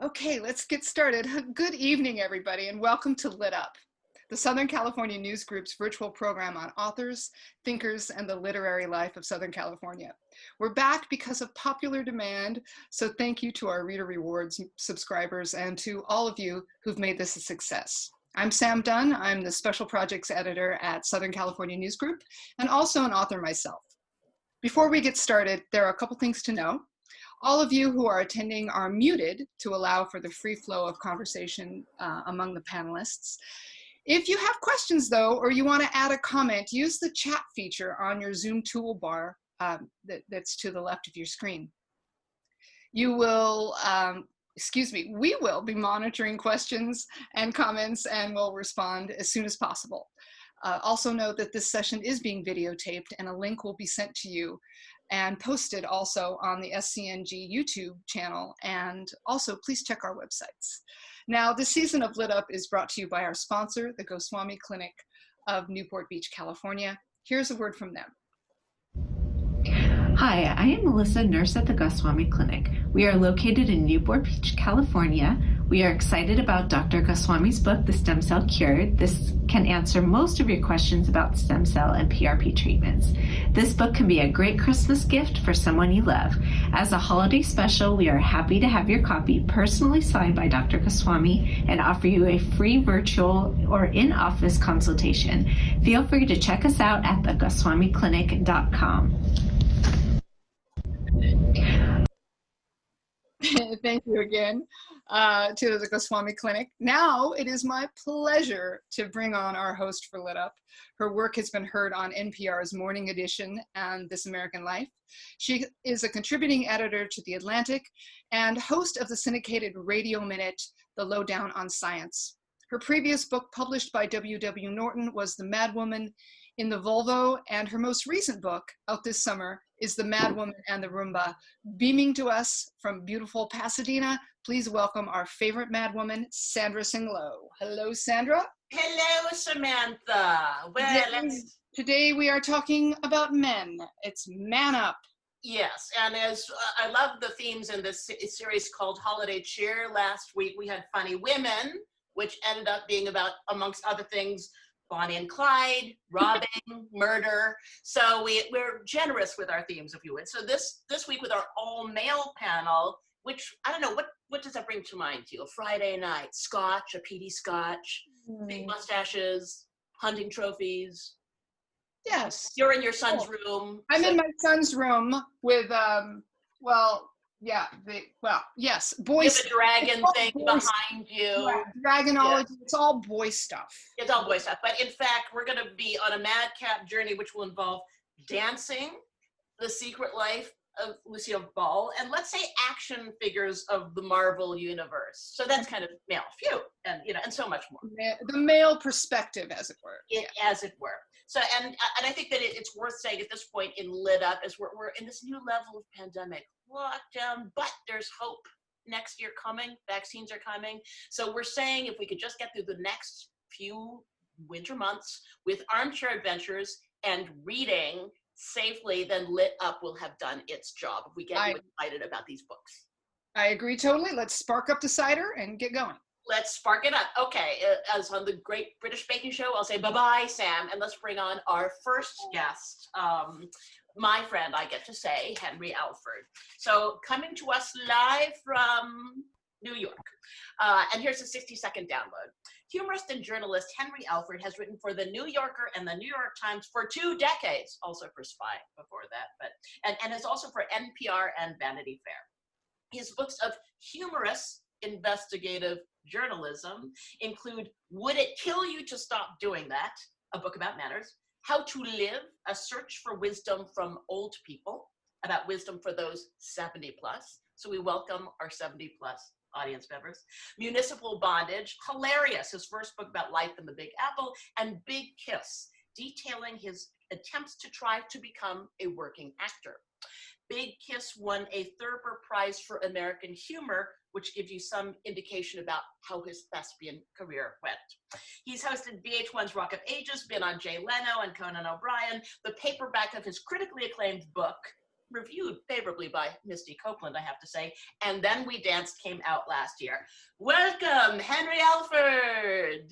Okay, let's get started. Good evening, everybody, and welcome to Lit Up, the Southern California News Group's virtual program on authors, thinkers, and the literary life of Southern California. We're back because of popular demand, so thank you to our Reader Rewards subscribers and to all of you who've made this a success. I'm Sam Dunn. I'm the Special Projects Editor at Southern California News Group and also an author myself. Before we get started, there are a couple things to know. All of you who are attending are muted to allow for the free flow of conversation among the panelists. If you have questions though, or you want to add a comment, use the chat feature on your Zoom toolbar that's to the left of your screen. You will, we will be monitoring questions and comments and will respond as soon as possible. Also note that this session is being videotaped and a link will be sent to you and posted also on the SCNG YouTube channel. And also please check our websites. Now, this season of Lit Up is brought to you by our sponsor, the Goswami Clinic of Newport Beach, California. Here's a word from them. Hi, I am Melissa, nurse at the Goswami Clinic. We are located in Newport Beach, California. We are excited about Dr. Goswami's book, The Stem Cell Cure. This can answer most of your questions about stem cell and PRP treatments. This book can be a great Christmas gift for someone you love. As a holiday special, we are happy to have your copy personally signed by Dr. Goswami and offer you a free virtual or in-office consultation. Feel free to check us out at thegoswamiclinic.com. Thank you again to the Goswami Clinic. Now it is my pleasure to bring on our host for Lit Up. Her work has been heard on NPR's Morning Edition and This American Life. She is a contributing editor to The Atlantic and host of the syndicated Radio Minute, The Lowdown on Science. Her previous book published by W.W. Norton was The Madwoman in the Volvo, and her most recent book, out this summer, is The Madwoman and the Roomba. Beaming to us from beautiful Pasadena, please welcome our favorite madwoman, Sandra Singlow. Hello, Sandra. Hello, Samantha. Well, today we are talking about men. It's Man Up. Yes, and as I love the themes in this series called Holiday Cheer. Last week we had Funny Women, which ended up being about, amongst other things, Bonnie and Clyde, robbing, murder. So we're generous with our themes, if you would. So this week with our all-male panel, which, I don't know, what does that bring to mind to you? A Friday night, scotch, a peaty scotch, big mustaches, hunting trophies. Yes. You're in your son's room. I'm in my son's room with, yes, boys. You have a dragon thing behind you. Yeah, dragonology, yeah. It's all boy stuff. It's all boy stuff. But in fact, we're going to be on a madcap journey, which will involve dancing, the secret life of Lucille Ball, and let's say action figures of the Marvel universe. So that's kind of male. Phew, and and so much more. The male perspective, as it were. As it were. So, and I think that it's worth saying at this point in Lit Up, as we're in this new level of pandemic lockdown, but there's hope. Next year coming, vaccines are coming. So we're saying if we could just get through the next few winter months with armchair adventures and reading safely, then Lit Up will have done its job. If we get you excited about these books. I agree totally. Let's spark up the cider and get going. Let's spark it up. Okay, as on the Great British Baking Show, I'll say bye-bye, Sam, and let's bring on our first guest, my friend, I get to say, Henry Alford. So coming to us live from New York. And here's a 60-second download. Humorist and journalist Henry Alford has written for The New Yorker and The New York Times for 2 decades, also for Spy before that, and is also for NPR and Vanity Fair. His books of humorous investigative journalism include Would It Kill You to Stop Doing That? A book about manners, How to Live, a search for wisdom from old people, about wisdom for those 70 plus. So we welcome our 70 plus audience members. Municipal Bondage, hilarious, his first book about life in the Big Apple, and Big Kiss, detailing his attempts to try to become a working actor. Big Kiss won a Thurber Prize for American Humor, which gives you some indication about how his thespian career went. He's hosted VH1's Rock of Ages, been on Jay Leno and Conan O'Brien. The paperback of his critically acclaimed book, reviewed favorably by Misty Copeland, I have to say. And Then We Danced came out last year. Welcome, Henry Alford.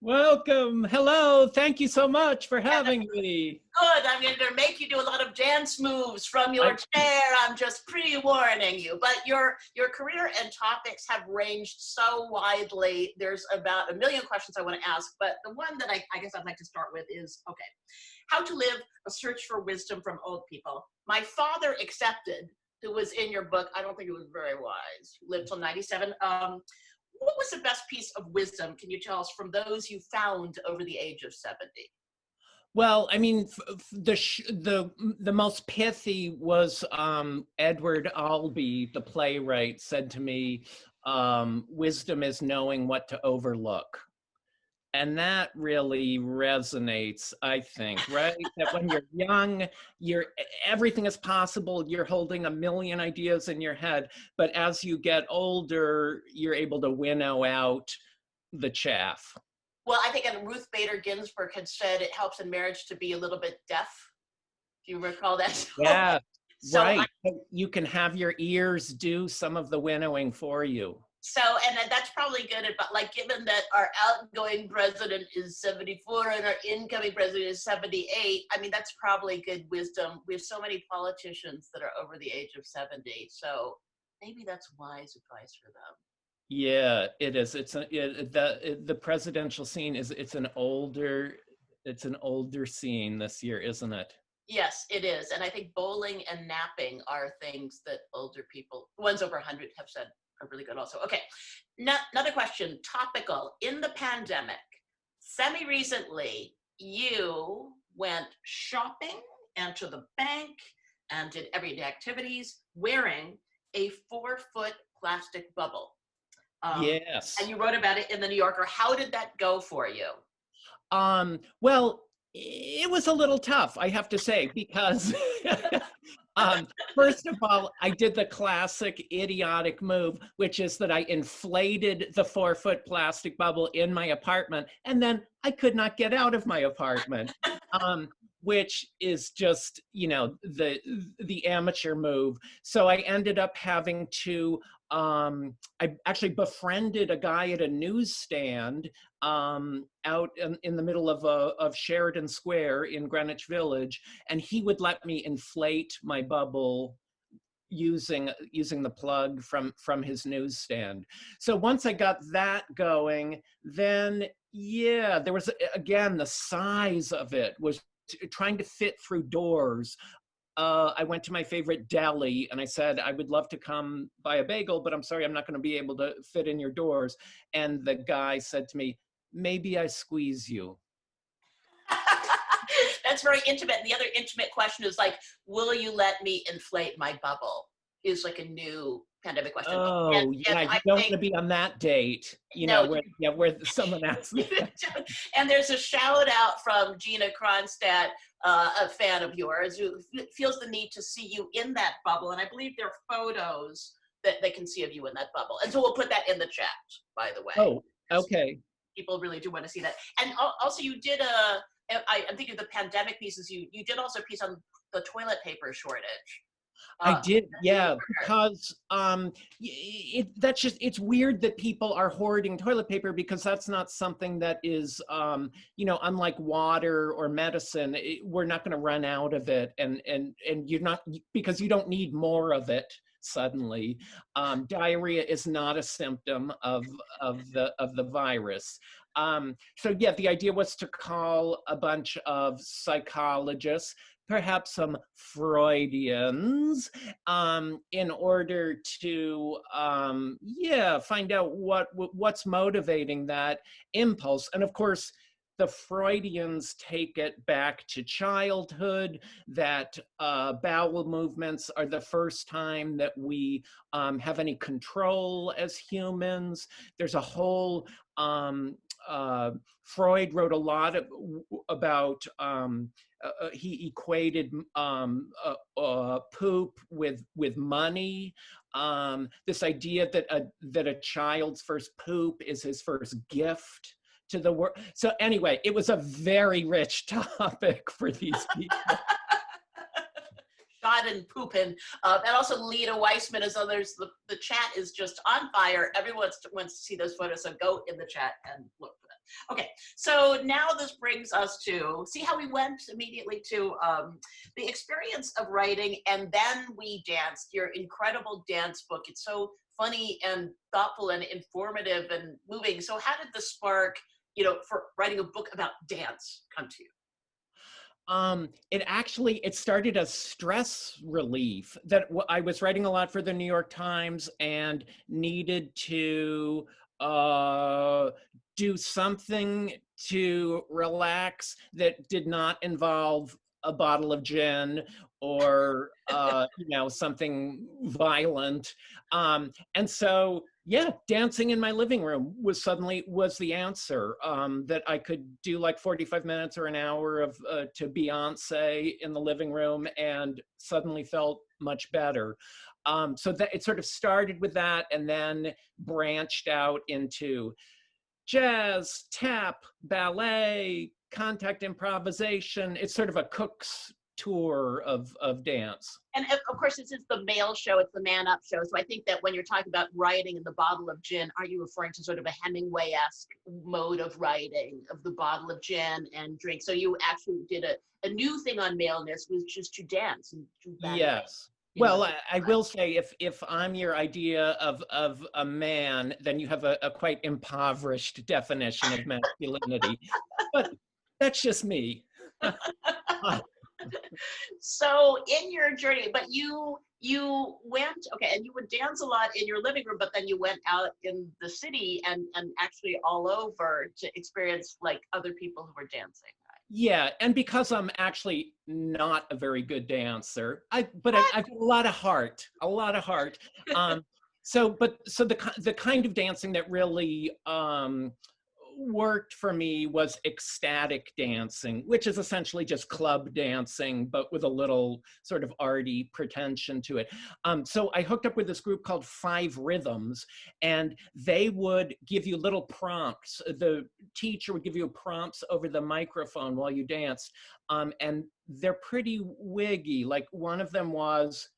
Welcome. Hello. Thank you so much for having me. Good. I'm going to make you do a lot of dance moves from your chair. I'm just pre-warning you. But your career and topics have ranged so widely. There's about a million questions I want to ask. But the one that I guess I'd like to start with is, okay, How to Live, A Search for Wisdom from Old People. My father accepted, who was in your book. I don't think it was very wise. Lived till 97. What was the best piece of wisdom, can you tell us, from those you found over the age of 70? Well, I mean, the most pithy was Edward Albee, the playwright, said to me, wisdom is knowing what to overlook. And that really resonates, I think, right? That when you're young, everything is possible. You're holding a million ideas in your head. But as you get older, you're able to winnow out the chaff. Well, I think Ruth Bader Ginsburg had said it helps in marriage to be a little bit deaf. Do you recall that? Yeah, so right. You can have your ears do some of the winnowing for you. So, and that's probably good, but like, given that our outgoing president is 74 and our incoming president is 78, I mean, that's probably good wisdom. We have so many politicians that are over the age of 70, so maybe that's wise advice for them. Yeah, it is. The presidential scene it's an older scene this year, isn't it? Yes, it is. And I think bowling and napping are things that older people, ones over 100, have said are really good also. Okay, another question, topical. In the pandemic, semi-recently, you went shopping and to the bank and did everyday activities wearing a 4-foot plastic bubble. Yes. And you wrote about it in the New Yorker. How did that go for you? Well, it was a little tough, I have to say, because first of all, I did the classic idiotic move, which is that I inflated the 4-foot plastic bubble in my apartment, and then I could not get out of my apartment, which is just, the amateur move. So I ended up having to, I actually befriended a guy at a newsstand out in the middle of Sheridan Square in Greenwich Village, and he would let me inflate my bubble using the plug from his newsstand. So once I got that going, then yeah, there was, again, the size of it was trying to fit through doors. I went to my favorite deli and I said, I would love to come buy a bagel, but I'm sorry, I'm not going to be able to fit in your doors. And the guy said to me, maybe I squeeze you. That's very intimate. And the other intimate question is like, will you let me inflate my bubble? Is like a new pandemic question. Oh, and yeah, you don't want to be on that date, where someone asks me. And there's a shout out from Gina Kronstadt, a fan of yours, who feels the need to see you in that bubble. And I believe there are photos that they can see of you in that bubble. And so we'll put that in the chat, by the way. Oh, okay. People really do want to see that. And also you did I'm thinking of the pandemic pieces, you did also a piece on the toilet paper shortage. I did, yeah, because it's weird that people are hoarding toilet paper, because that's not something that is, unlike water or medicine, we're not going to run out of it, and you're not, because you don't need more of it suddenly. Diarrhea is not a symptom of the virus. So yeah, the idea was to call a bunch of psychologists, perhaps some Freudians, in order to, find out what's motivating that impulse. And of course, the Freudians take it back to childhood, that bowel movements are the first time that we have any control as humans. There's a whole, Freud wrote a lot about, he equated poop with money. This idea that a child's first poop is his first gift to the world. So anyway, it was a very rich topic for these people. Schaden Pupin, and also Lena Weissman, as others. The chat is just on fire. Everyone wants to see those photos, so go in the chat and look for them. Okay, so now this brings us to, see how we went immediately to the experience of writing, and then we danced, your incredible dance book. It's so funny and thoughtful and informative and moving. So how did the spark, for writing a book about dance come to you? It started as stress relief that I was writing a lot for the New York Times and needed to do something to relax that did not involve a bottle of gin or something violent. And so, yeah, dancing in my living room was the answer. That I could do like 45 minutes or an hour of to Beyonce in the living room and suddenly felt much better. So that it sort of started with that and then branched out into jazz, tap, ballet, contact improvisation. It's sort of a cook's tour of dance. And of course, this is the male show, it's the man up show. So I think that when you're talking about writing in the bottle of gin, are you referring to sort of a Hemingway-esque mode of writing, of the bottle of gin and drink? So you actually did a new thing on maleness, which is to dance. And yes. Well, I will say, if I'm your idea of a man, then you have a quite impoverished definition of masculinity. But that's just me. So in your journey, but you went, okay, and you would dance a lot in your living room, but then you went out in the city and actually all over to experience like other people who were dancing. Yeah, and because I'm actually not a very good dancer, I've got a lot of heart. So the kind of dancing that really worked for me was ecstatic dancing, which is essentially just club dancing, but with a little sort of arty pretension to it. So I hooked up with this group called 5 Rhythms, and they would give you little prompts. The teacher would give you prompts over the microphone while you danced, and they're pretty wiggy. Like one of them was,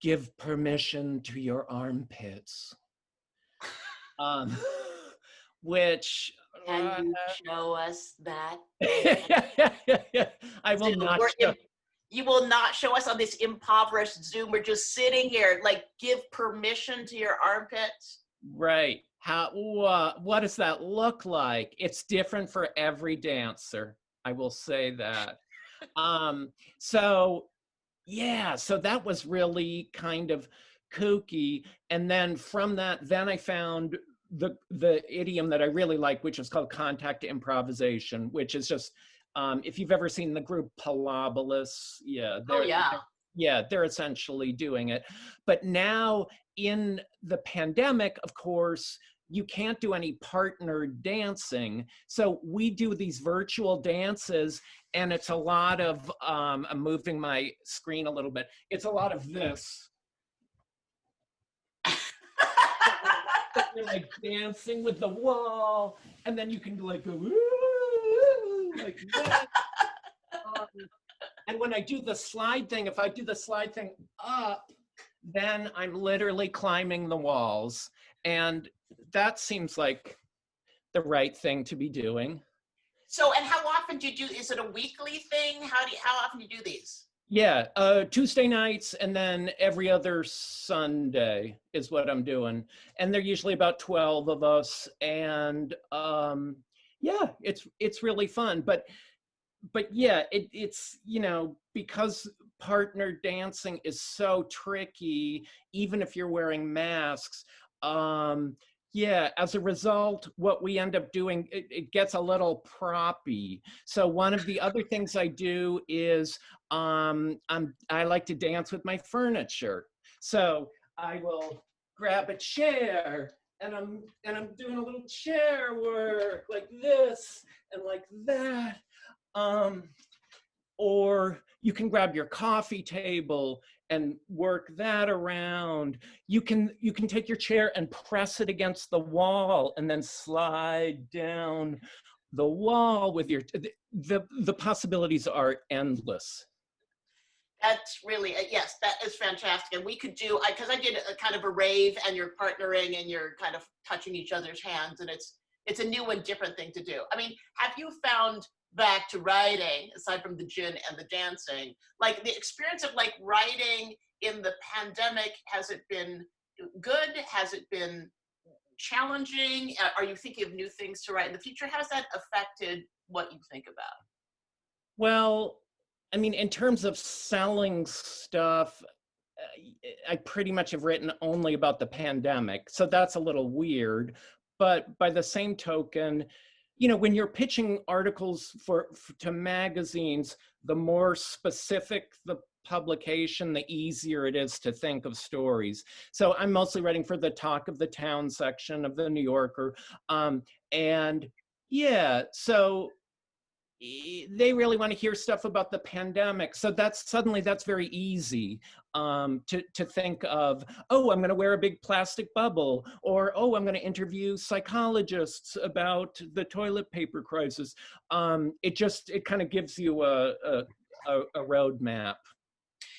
give permission to your armpits. Which can you show us that? I will not show. You will not show us on this impoverished Zoom. We're just sitting here, like, give permission to your armpits. Right. What does that look like? It's different for every dancer. I will say that. So that was really kind of kooky. And then from that, I found the idiom that I really like, which is called contact improvisation, which is just, if you've ever seen the group Palabolus, they're essentially doing it. But now in the pandemic, of course, you can't do any partner dancing. So we do these virtual dances, and it's a lot of, I'm moving my screen a little bit. It's a lot of this. You're like dancing with the wall, and then you can like go like that. And when I do the slide thing, if I do the slide thing up, then I'm literally climbing the walls, and that seems like the right thing to be doing. So, and how often do you do? Is it a weekly thing? How often do you do these? Yeah, Tuesday nights, and then every other Sunday is what I'm doing. And they're usually about 12 of us, and it's really fun. But yeah, it's because partner dancing is so tricky, even if you're wearing masks. As a result, what we end up doing, it gets a little proppy. So one of the other things I do is I like to dance with my furniture. So I will grab a chair and I'm doing a little chair work like this and like that. Or you can grab your coffee table and work that around. You can take your chair and press it against the wall and then slide down the wall with your, the possibilities are endless. That's really, yes, that is fantastic. And we could do, because I did a kind of a rave and you're partnering and you're kind of touching each other's hands, and it's a new and different thing to do. I mean, have you found back to writing, aside from the gin and the dancing, like the experience of like writing in the pandemic, has it been good? Has it been challenging? Are you thinking of new things to write in the future? How has that affected what you think about? Well, I mean, in terms of selling stuff, I pretty much have written only about the pandemic. So that's a little weird. But by the same token, you know, when you're pitching articles to magazines, the more specific the publication, the easier it is to think of stories. So I'm mostly writing for the Talk of the Town section of the New Yorker. And yeah, so they really want to hear stuff about the pandemic. So that's very easy to think of, oh, I'm going to wear a big plastic bubble, or, oh, I'm going to interview psychologists about the toilet paper crisis. It kind of gives you a roadmap.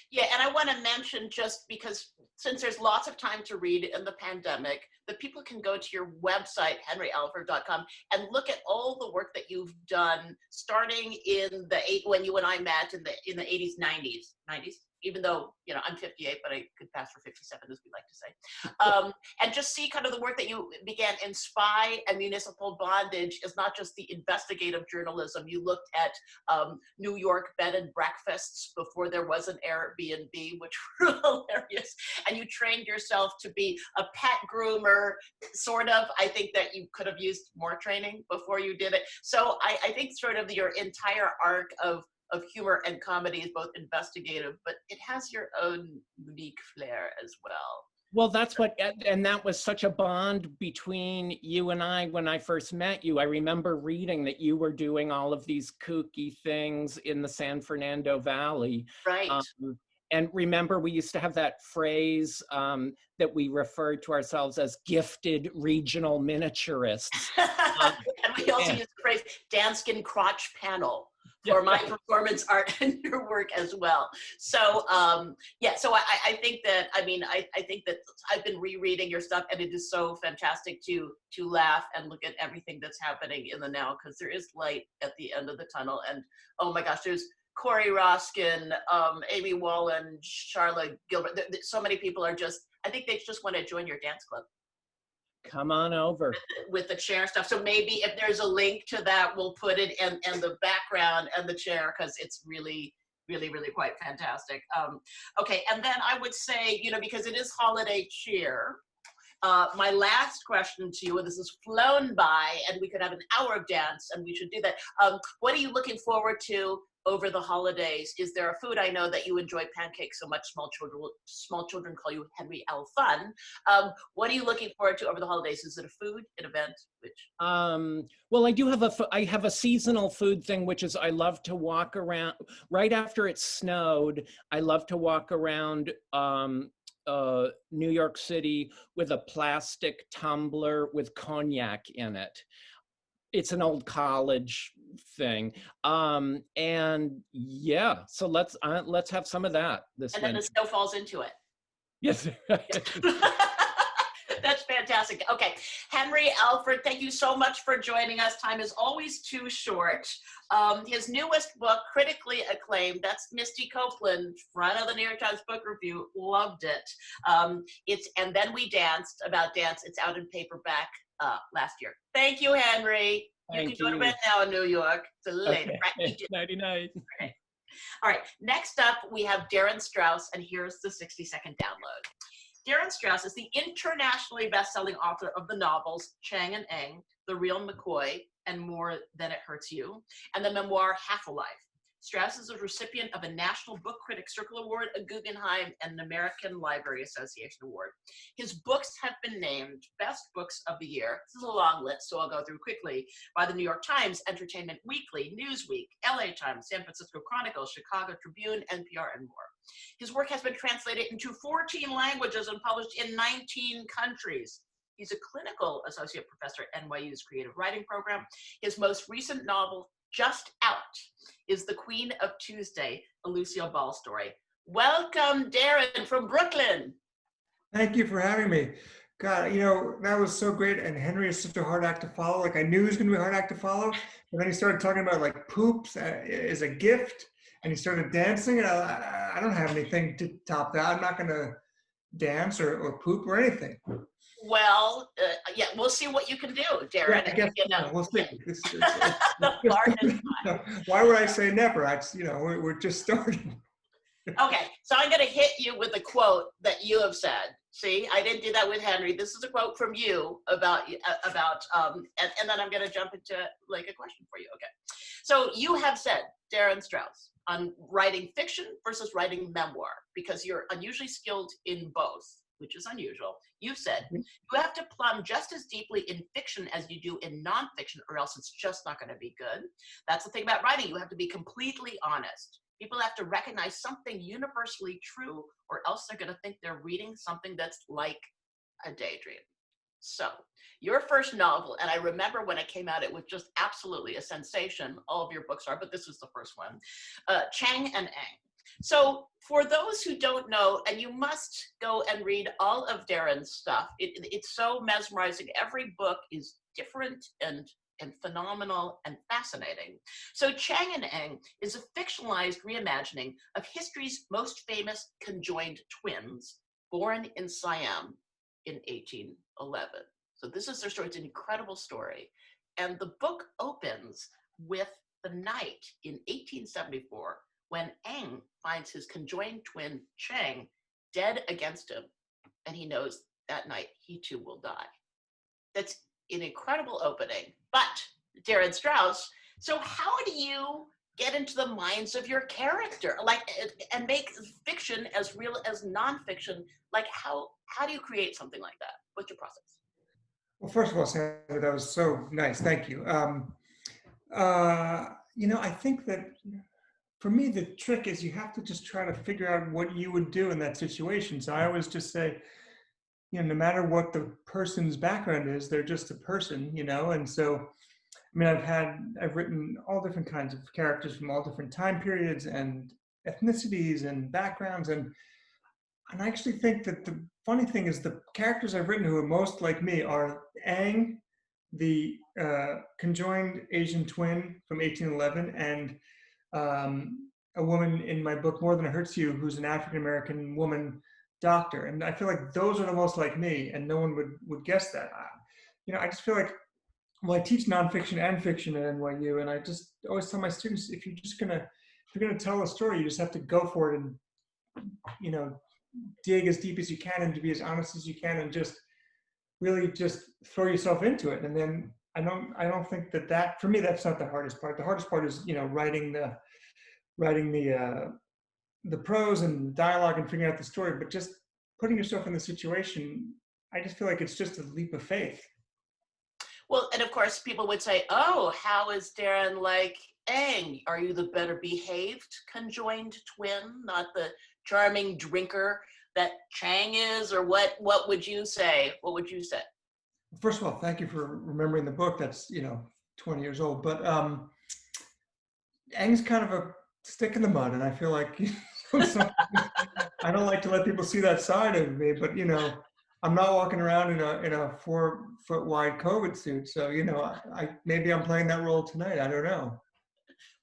Yeah, and I want to mention, just because since there's lots of time to read in the pandemic, that people can go to your website, henryalford.com, and look at all the work that you've done, starting in when you and I met in the 80s, 90s, even though, you know, I'm 58, but I could pass for 57, as we like to say. And just see kind of the work that you began in Spy and Municipal Bondage is not just the investigative journalism. You looked at New York bed and breakfasts before there was an Airbnb, which were hilarious. And you trained yourself to be a pet groomer, sort of. I think that you could have used more training before you did it. So I think sort of your entire arc of humor and comedy is both investigative, but it has your own unique flair as well. Well, and that was such a bond between you and I when I first met you. I remember reading that you were doing all of these kooky things in the San Fernando Valley. Right. And remember, we used to have that phrase that we referred to ourselves as gifted regional miniaturists. And we also used the phrase danskin crotch panel for my performance art and your work as well. So yeah, so I think that, I mean, I think that I've been rereading your stuff, and it is so fantastic to laugh and look at everything that's happening in the now, because there is light at the end of the tunnel. And oh my gosh, there's Corey Roskin, Amy Wallen, Charlotte Gilbert. So many people are just, I think they just want to join your dance club. Come on over. With the chair stuff. So maybe if there's a link to that, we'll put it in the background and the chair, because it's really, really, really quite fantastic. Okay, and then I would say, you know, because it is holiday cheer, my last question to you, and this has flown by, and we could have an hour of dance, and we should do that. What are you looking forward to over the holidays? Is there a food? I know that you enjoy pancakes so much. Small children call you Henry L. Fun. What are you looking forward to over the holidays? Is it a food, an event? Which? Well, I have a seasonal food thing, which is I love to walk around right after it snowed. I love to walk around New York City with a plastic tumbler with cognac in it. It's an old college thing, and yeah, so let's have some of that this winter. And then the snow falls into it. Yes. That's fantastic. Okay, Henry Alford, thank you so much for joining us. Time is always too short. His newest book, critically acclaimed, that's Misty Copeland, front of the New York Times Book Review, loved it. It's And Then We Danced, about dance. It's out in paperback last year. Thank you, Henry. You can go to bed now in New York. It's a little later. Right? Nighty-night. Okay. All right, next up we have Darren Strauss, and here's the 60-second download. Darren Strauss is the internationally best-selling author of the novels Chang and Eng, The Real McCoy, and More Than It Hurts You, and the memoir Half a Life. Strauss is a recipient of a National Book Critics Circle Award, a Guggenheim, and an American Library Association Award. His books have been named Best Books of the Year. This is a long list, so I'll go through quickly. By the New York Times, Entertainment Weekly, Newsweek, LA Times, San Francisco Chronicle, Chicago Tribune, NPR, and more. His work has been translated into 14 languages and published in 19 countries. He's a clinical associate professor at NYU's creative writing program. His most recent novel, just out, is The Queen of Tuesday, a Lucille Ball story. Welcome, Darin from Brooklyn. Thank you for having me. God, that was so great. And Henry is such a hard act to follow. Like I knew it was going to be a hard act to follow. But then he started talking about like poops is a gift. And he started dancing. And I don't have anything to top that. I'm not going to dance or poop or anything. Well, yeah, we'll see what you can do, Darin. Yeah, I guess, You know. we'll see. The bar is fine. Why would I say never? We're just starting. Okay, so I'm going to hit you with a quote that you have said. See, I didn't do that with Henry. This is a quote from you about and then I'm going to jump into like a question for you. Okay, so you have said, Darren Strauss, on writing fiction versus writing memoir, because you're unusually skilled in both, which is unusual. You've said you have to plumb just as deeply in fiction as you do in nonfiction, or else it's just not going to be good. That's the thing about writing. You have to be completely honest. People have to recognize something universally true, or else they're going to think they're reading something that's like a daydream. So your first novel, and I remember when it came out, it was just absolutely a sensation. All of your books are, but this was the first one, Tsing and Eng. So for those who don't know, and you must go and read all of Darren's stuff, it's so mesmerizing. Every book is different and phenomenal and fascinating. So Tsing and Eng is a fictionalized reimagining of history's most famous conjoined twins, born in Siam in 1811. So this is their story. It's an incredible story. And the book opens with the night in 1874 when Eng finds his conjoined twin Tsing dead against him, and he knows that night he too will die. That's an incredible opening. But Darren Strauss, so how do you get into the minds of your character, and make fiction as real as nonfiction? Like how do you create something like that? What's your process? Well, first of all, Sandra, that was so nice. Thank you. I think that for me, the trick is you have to just try to figure out what you would do in that situation. So I always just say, no matter what the person's background is, they're just a person, and so, I've written all different kinds of characters from all different time periods and ethnicities and backgrounds, and I actually think that the funny thing is the characters I've written who are most like me are Eng, the conjoined Asian twin from 1811, and a woman in my book, More Than It Hurts You, who's an African-American woman doctor. And I feel like those are the most like me, and no one would guess that. I just feel like, well, I teach nonfiction and fiction at NYU, and I just always tell my students, if you're gonna tell a story, you just have to go for it and, dig as deep as you can and to be as honest as you can and just really just throw yourself into it. And then I don't think that for me, that's not the hardest part. The hardest part is, writing the prose and dialogue and figuring out the story, but just putting yourself in the situation, I just feel like it's just a leap of faith. Well, and of course, people would say, oh, how is Darren like Eng? Are you the better behaved conjoined twin, not the charming drinker that Tsing is? Or what would you say? What would you say? First of all, thank you for remembering the book. That's, 20 years old. But Eng's kind of a stick in the mud, and I feel like I don't like to let people see that side of me, but I'm not walking around in a 4-foot wide COVID suit, so maybe I'm playing that role tonight. I don't know.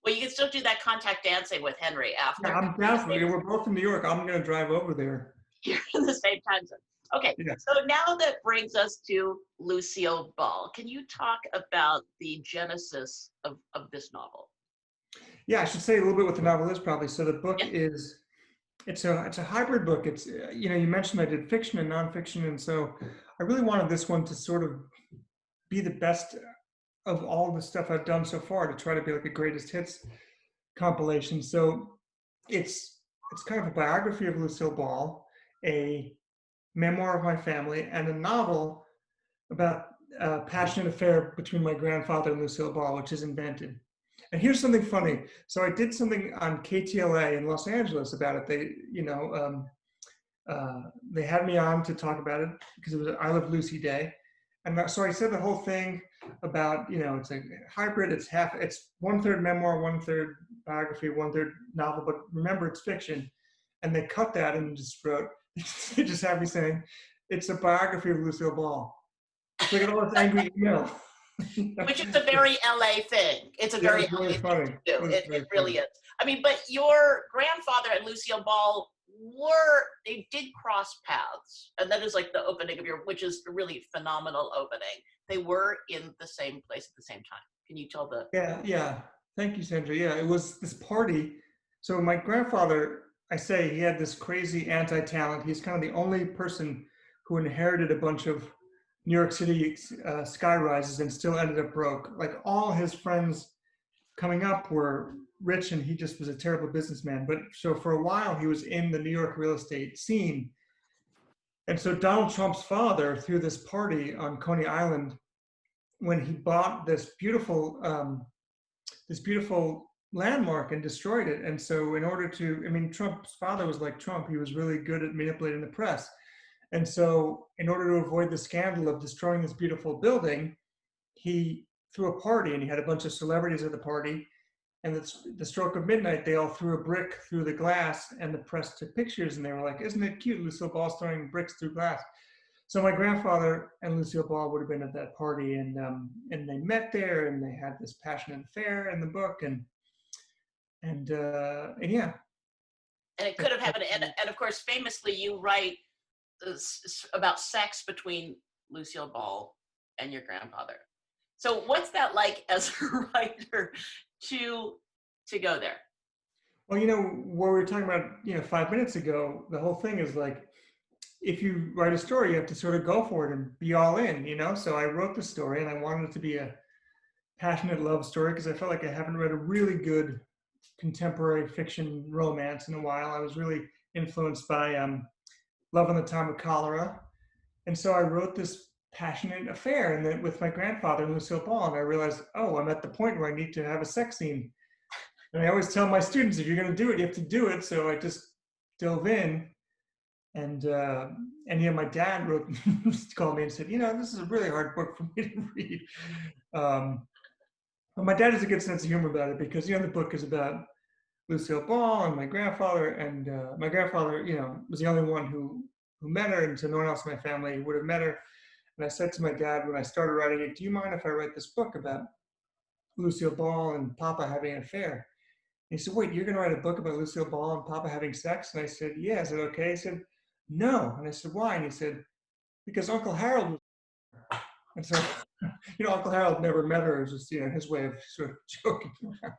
Well, you can still do that contact dancing with Henry after. Yeah, I'm down for it. We're both in New York. I'm going to drive over there. You're in the same time zone. Okay, yeah. So now that brings us to Lucille Ball. Can you talk about the genesis of this novel? Yeah, I should say a little bit what the novel is probably. So the book is, it's a hybrid book. It's, you mentioned I did fiction and nonfiction. And so I really wanted this one to sort of be the best of all the stuff I've done so far, to try to be like a greatest hits compilation. So it's kind of a biography of Lucille Ball, a memoir of my family, and a novel about a passionate affair between my grandfather and Lucille Ball, which is invented. And here's something funny. So I did something on KTLA in Los Angeles about it. They had me on to talk about it because it was I Love Lucy Day. And so I said the whole thing about, it's a hybrid, it's 1/3 memoir, 1/3 biography, 1/3 novel, but remember it's fiction. And they cut that and just wrote, they just have me saying, it's a biography of Lucille Ball. So I get all this angry email. Which is a very LA thing. It's a very it's really LA funny. thing to do. It really funny. is. I mean, but your grandfather and Lucille Ball they did cross paths. And that is like the opening of which is a really phenomenal opening. They were in the same place at the same time. Can you tell the? Yeah. Thank you, Sandra. Yeah, it was this party. So my grandfather, I say he had this crazy anti-talent. He's kind of the only person who inherited a bunch of New York City sky rises and still ended up broke. Like all his friends coming up were rich and he just was a terrible businessman. But so for a while he was in the New York real estate scene. And so Donald Trump's father threw this party on Coney Island when he bought this beautiful landmark and destroyed it. And so in order to, I mean, Trump's father was like Trump. He was really good at manipulating the press. And so in order to avoid the scandal of destroying this beautiful building, he threw a party and he had a bunch of celebrities at the party. And the stroke of midnight, they all threw a brick through the glass and the press took pictures and they were like, isn't it cute, Lucille Ball throwing bricks through glass? So my grandfather and Lucille Ball would have been at that party and they met there and they had this passionate affair in the book and yeah. And it could have happened. And of course, famously, you write about sex between Lucille Ball and your grandfather. So what's that like as a writer to go there? Well, what we were talking about, 5 minutes ago, the whole thing is like, if you write a story, you have to sort of go for it and be all in, So I wrote the story and I wanted it to be a passionate love story because I felt like I haven't read a really good contemporary fiction romance in a while. I was really influenced by Love in the Time of Cholera. And so I wrote this passionate affair and then with my grandfather and Lucille Ball. And I realized, I'm at the point where I need to have a sex scene. And I always tell my students, if you're going to do it, you have to do it. So I just dove in. And my dad called me and said, this is a really hard book for me to read. But my dad has a good sense of humor about it because, the book is about Lucille Ball and my grandfather. And my grandfather, was the only one who met her. And so no one else in my family would have met her. And I said to my dad when I started writing it, do you mind if I write this book about Lucille Ball and Papa having an affair? And he said, wait, you're going to write a book about Lucille Ball and Papa having sex? And I said, yeah. Is it okay? He said, no. And I said, why? And he said, because Uncle Harold was there. And so, Uncle Harold never met her. It was just, his way of sort of joking around.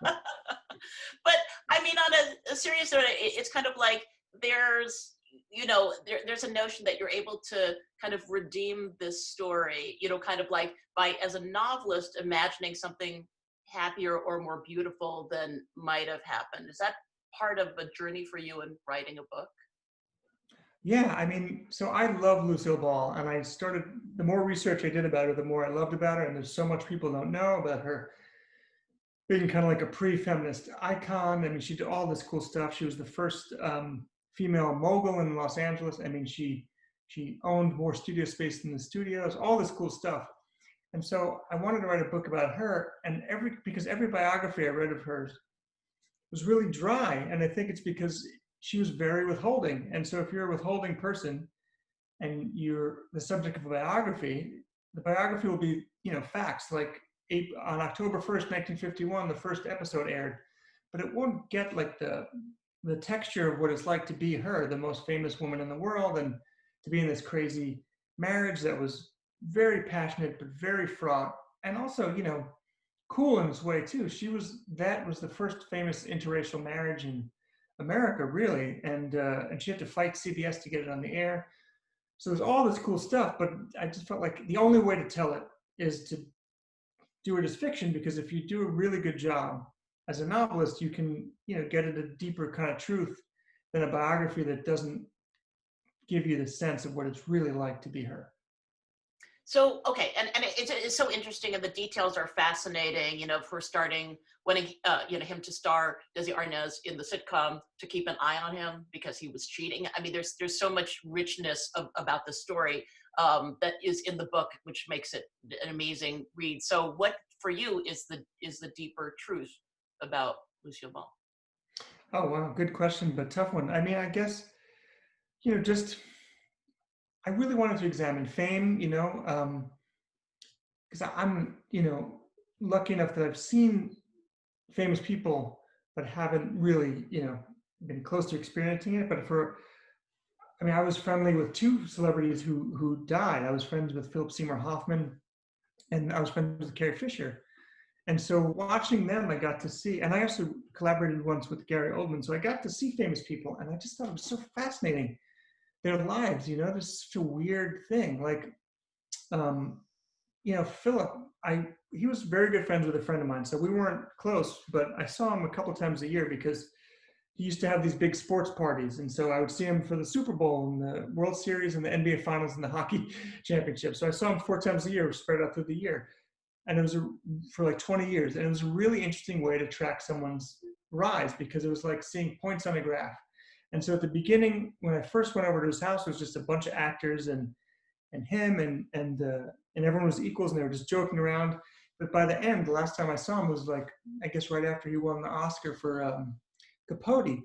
But I mean, on a serious note, it's kind of like there's a notion that you're able to kind of redeem this story, kind of like by, as a novelist, imagining something happier or more beautiful than might have happened. Is that part of a journey for you in writing a book? Yeah, I mean, so I love Lucille Ball, and the more research I did about her, the more I loved about her, and there's so much people don't know about her being kind of like a pre-feminist icon. I mean, she did all this cool stuff. She was the first female mogul in Los Angeles. I mean, she owned more studio space than the studios, all this cool stuff. And so I wanted to write a book about her, and because every biography I read of hers was really dry, and I think it's because she was very withholding. And so if you're a withholding person and you're the subject of a biography, the biography will be, facts. Like on October 1st, 1951, the first episode aired, but it won't get like the texture of what it's like to be her, the most famous woman in the world, and to be in this crazy marriage that was very passionate, but very fraught. And also, cool in its way too. That was the first famous interracial marriage in America, really, and she had to fight CBS to get it on the air. So there's all this cool stuff, but I just felt like the only way to tell it is to do it as fiction, because if you do a really good job as a novelist, you can, get at a deeper kind of truth than a biography that doesn't give you the sense of what it's really like to be her. So, okay, and it's so interesting, and the details are fascinating, for starting, wanting, him to star Desi Arnaz in the sitcom, to keep an eye on him because he was cheating. I mean, there's so much richness about the story that is in the book, which makes it an amazing read. So what, for you, is the deeper truth about Lucille Ball? Oh, wow. Good question, but tough one. I mean, I guess, just I really wanted to examine fame, because I'm, lucky enough that I've seen famous people, but haven't really, been close to experiencing it. I mean, I was friendly with two celebrities who died. I was friends with Philip Seymour Hoffman, and I was friends with Carrie Fisher. And so watching them, I got to see, and I also collaborated once with Gary Oldman. So I got to see famous people, and I just thought it was so fascinating. Their lives, there's such a weird thing. Like, um, Philip, he was very good friends with a friend of mine. So we weren't close, but I saw him a couple times a year because he used to have these big sports parties. And so I would see him for the Super Bowl and the World Series and the NBA Finals and the hockey championship. So I saw him 4 times a year, spread out through the year. And it was for like 20 years. And it was a really interesting way to track someone's rise because it was like seeing points on a graph. And so at the beginning, when I first went over to his house, it was just a bunch of actors and him and everyone was equals and they were just joking around. But by the end, the last time I saw him was like, I guess right after he won the Oscar for Capote.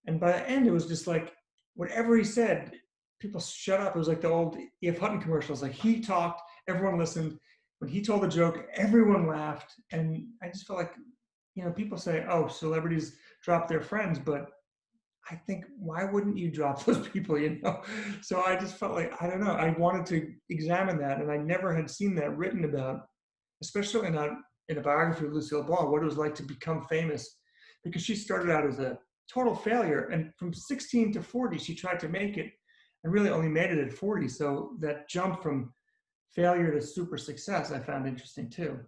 And by the end, it was just like, whatever he said, people shut up. It was like the old E.F. Hutton commercials. Like he talked, everyone listened. When he told a joke, everyone laughed. And I just felt like, people say, oh, celebrities drop their friends, but I think, why wouldn't you drop those people, So I just felt like, I don't know, I wanted to examine that. And I never had seen that written about, especially in a biography of Lucille Ball, what it was like to become famous. Because she started out as a total failure. And from 16 to 40, she tried to make it and really only made it at 40. So that jump from failure to super success, I found interesting too.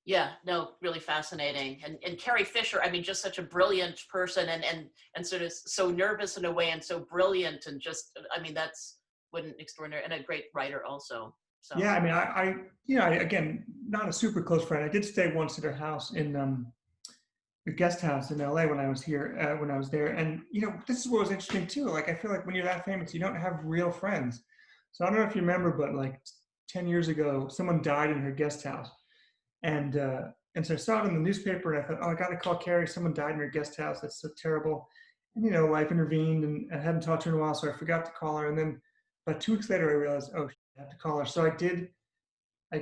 Yeah, no, really fascinating. And Carrie Fisher, I mean, just such a brilliant person and sort of so nervous in a way and so brilliant and just, I mean, that's what an extraordinary and a great writer also. So. Yeah, I mean, I again, not a super close friend. I did stay once at her house in the guest house in LA when I was here, when I was there. And, this is what was interesting too. Like, I feel like when you're that famous, you don't have real friends. So I don't know if you remember, but like 10 years ago, someone died in her guest house. And so I saw it in the newspaper and I thought, oh, I got to call Carrie. Someone died in her guest house. That's so terrible. And, life intervened and I hadn't talked to her in a while. So I forgot to call her. And then about 2 weeks later, I realized, oh, I have to call her. So I think I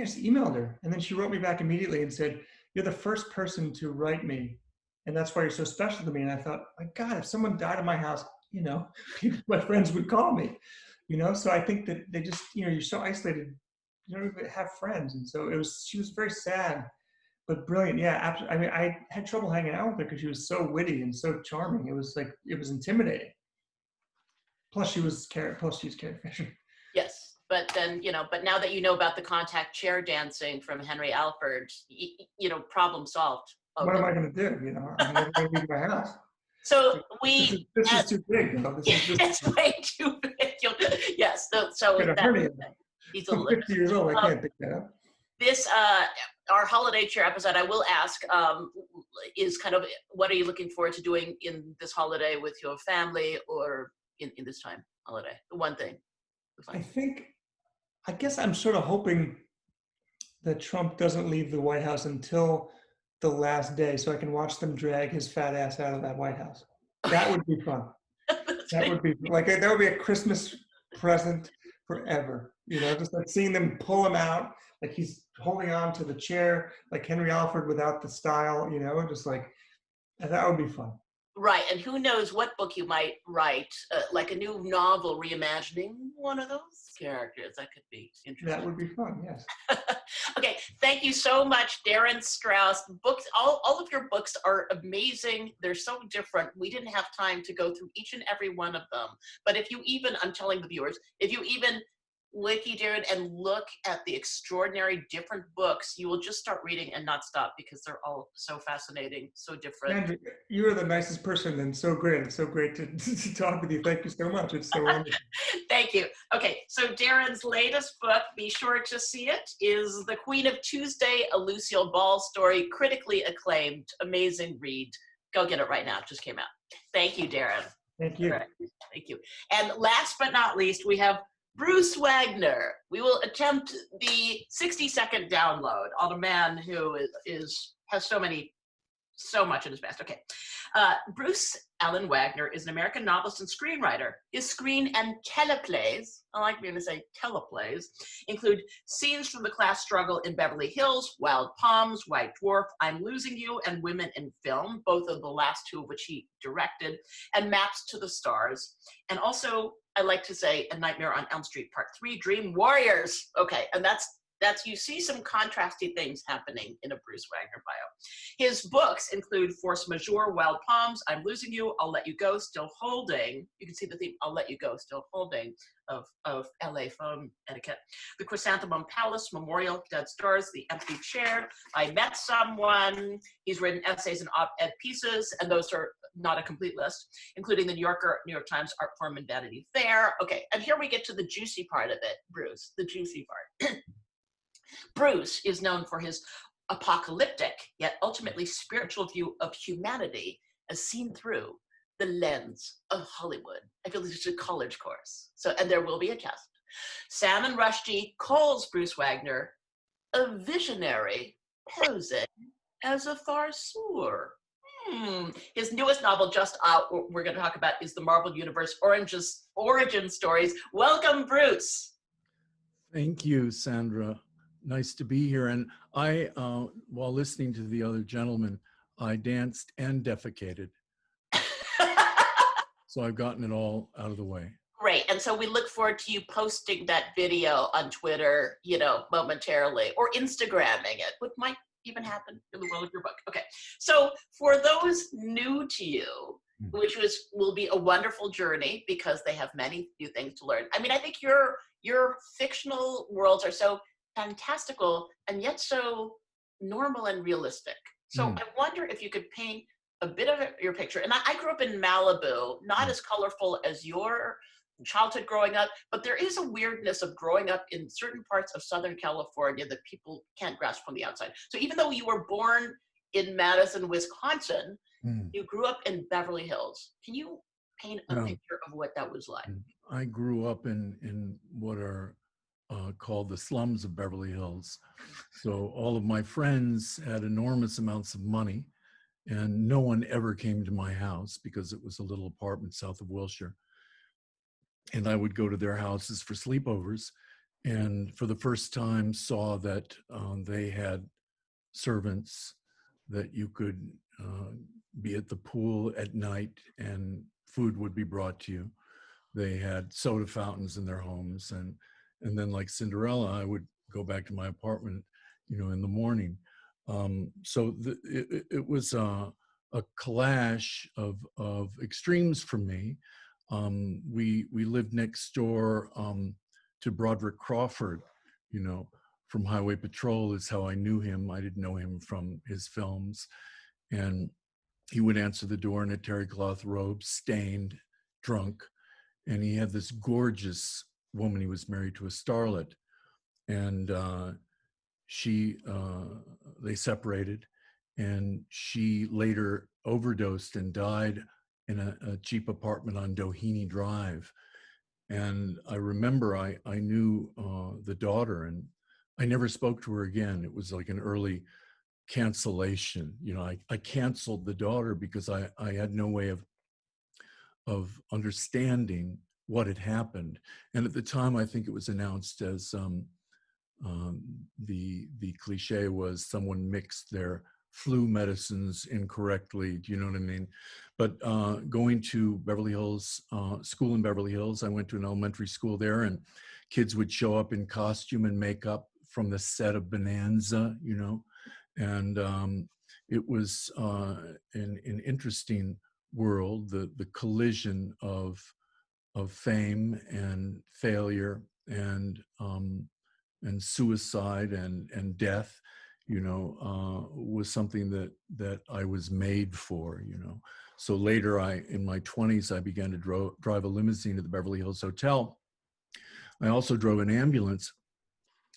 just emailed her. And then she wrote me back immediately and said, you're the first person to write me. And that's why you're so special to me. And I thought, my God, if someone died in my house, my friends would call me, So I think that they just, you're so isolated. You don't even have friends. And so she was very sad, but brilliant. Yeah, absolutely. I mean, I had trouble hanging out with her because she was so witty and so charming. It was intimidating. Plus she was Carrie Fisher. Yes, but then, but now that you know about the contact chair dancing from Henry Alford, problem solved. Okay. What am I going to do? I'm never going to leave my house. So this is too big. It's way too big. Yes. So he's a 50 years old. I can't pick that up. This, our holiday chair episode, I will ask, is kind of, what are you looking forward to doing in this holiday with your family or in this time holiday? The one thing. I guess I'm sort of hoping that Trump doesn't leave the White House until the last day so I can watch them drag his fat ass out of that White House. That would be fun. That would be a Christmas present forever, just like seeing them pull him out, like he's holding on to the chair, like Henry Alford without the style, just like, that would be fun. Right, and who knows what book you might write, like a new novel reimagining one of those characters. That could be interesting. That would be fun, yes. Okay, thank you so much, Darren Strauss. Books, all of your books are amazing. They're so different. We didn't have time to go through each and every one of them. But if you even, I'm telling the viewers, if you even wiki, Darin, and look at the extraordinary different books, you will just start reading and not stop because they're all so fascinating, so different. Sandra, you are the nicest person and so great. It's so great to talk with you. Thank you so much. It's so wonderful. Thank you. Okay, so Darren's latest book, be sure to see it, is The Queen of Tuesday, a Lucille Ball story, critically acclaimed, amazing read. Go get it right now. It just came out. Thank you, Darin. Thank you. Right. Thank you. And last but not least, we have Bruce Wagner. We will attempt the 60-second download on a man who has so many so much at his best. Okay. Bruce Allen Wagner is an American novelist and screenwriter. His screen and teleplays, I like being to say teleplays, include Scenes from the Class Struggle in Beverly Hills, Wild Palms, White Dwarf, I'm Losing You, and Women in Film, both of the last two of which he directed, and Maps to the Stars. And also, I like to say, A Nightmare on Elm Street Part 3, Dream Warriors. Okay, and that's you see some contrasty things happening in a Bruce Wagner bio. His books include Force Majeure, Wild Palms, I'm Losing You, I'll Let You Go, Still Holding. You can see the theme, I'll Let You Go, Still Holding, of LA phone etiquette. The Chrysanthemum Palace, Memorial, Dead Stars, The Empty Chair, I Met Someone. He's written essays and op-ed pieces, and those are not a complete list, including the New Yorker, New York Times, Art Form, and Vanity Fair. Okay, and here we get to the juicy part of it, Bruce, the juicy part. Bruce is known for his apocalyptic, yet ultimately spiritual view of humanity as seen through the lens of Hollywood. I feel this is a college course. So, and there will be a test. Salman Rushdie calls Bruce Wagner a visionary posing as a farceur. His newest novel just out, we're going to talk about, is the Marvel Universe Origin Stories. Welcome, Bruce. Thank you, Sandra. Nice to be here. And I, while listening to the other gentlemen, I danced and defecated. So I've gotten it all out of the way. Great. And so we look forward to you posting that video on Twitter, you know, momentarily, or Instagramming it, which might even happen in the world of your book. Okay. So for those new to you, which will be a wonderful journey because they have many new things to learn. I mean, I think your fictional worlds are so fantastical and yet so normal and realistic. So I wonder if you could paint a bit of your picture. And I grew up in Malibu, not as colorful as your childhood growing up, but there is a weirdness of growing up in certain parts of Southern California that people can't grasp from the outside. So even though you were born in Madison, Wisconsin, you grew up in Beverly Hills. Can you paint a picture of what that was like? I grew up in what are called the slums of Beverly Hills. So all of my friends had enormous amounts of money, and no one ever came to my house because it was a little apartment south of Wilshire. And I would go to their houses for sleepovers, and for the first time saw that they had servants, that you could be at the pool at night and food would be brought to you. They had soda fountains in their homes, and then, like Cinderella, I would go back to my apartment, you know, in the morning. So it was a clash of extremes for me. We lived next door to Broderick Crawford, you know, from Highway Patrol is how I knew him. I didn't know him from his films. And he would answer the door in a terry cloth robe, stained, drunk. And he had this gorgeous woman. He was married to a starlet. And they separated. And she later overdosed and died in a cheap apartment on Doheny Drive. And I remember I knew the daughter, and I never spoke to her again. It was like an early cancellation. You know, I canceled the daughter because I had no way of understanding what had happened. And at the time, I think it was announced as the cliche was someone mixed their flu medicines incorrectly. Do you know what I mean? But going to Beverly Hills, school in Beverly Hills, I went to an elementary school there, and kids would show up in costume and makeup from the set of Bonanza, you know, and it was an interesting world, the collision of fame and failure and suicide and death, you know, was something that I was made for, you know. So later, in my 20s, I began to drive a limousine to the Beverly Hills Hotel. I also drove an ambulance,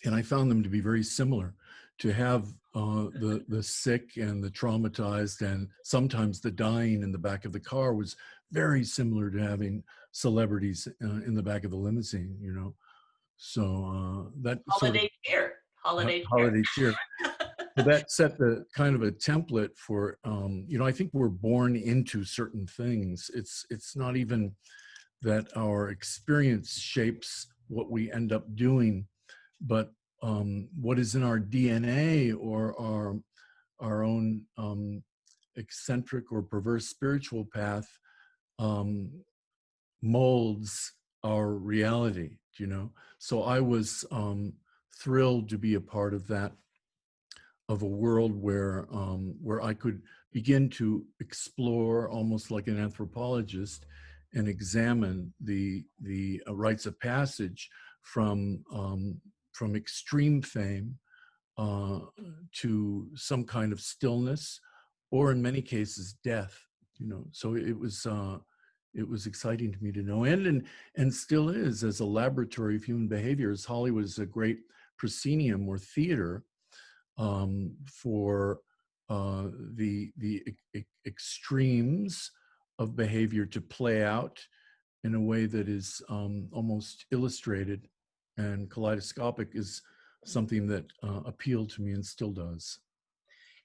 and I found them to be very similar. To have the sick and the traumatized and sometimes the dying in the back of the car was very similar to having celebrities in the back of the limousine, you know. So that holiday cheer. Holiday cheer. So that set the kind of a template for, you know, I think we're born into certain things. It's not even that our experience shapes what we end up doing, but what is in our DNA or our own eccentric or perverse spiritual path molds our reality, you know? So I was thrilled to be a part of that, of a world where I could begin to explore, almost like an anthropologist, and examine the rites of passage from extreme fame to some kind of stillness, or in many cases death. You know, so it was exciting to me to know, and still is, as a laboratory of human behavior, as Hollywood is a great proscenium or theater for the extremes of behavior to play out in a way that is almost illustrated and kaleidoscopic, is something that appealed to me and still does.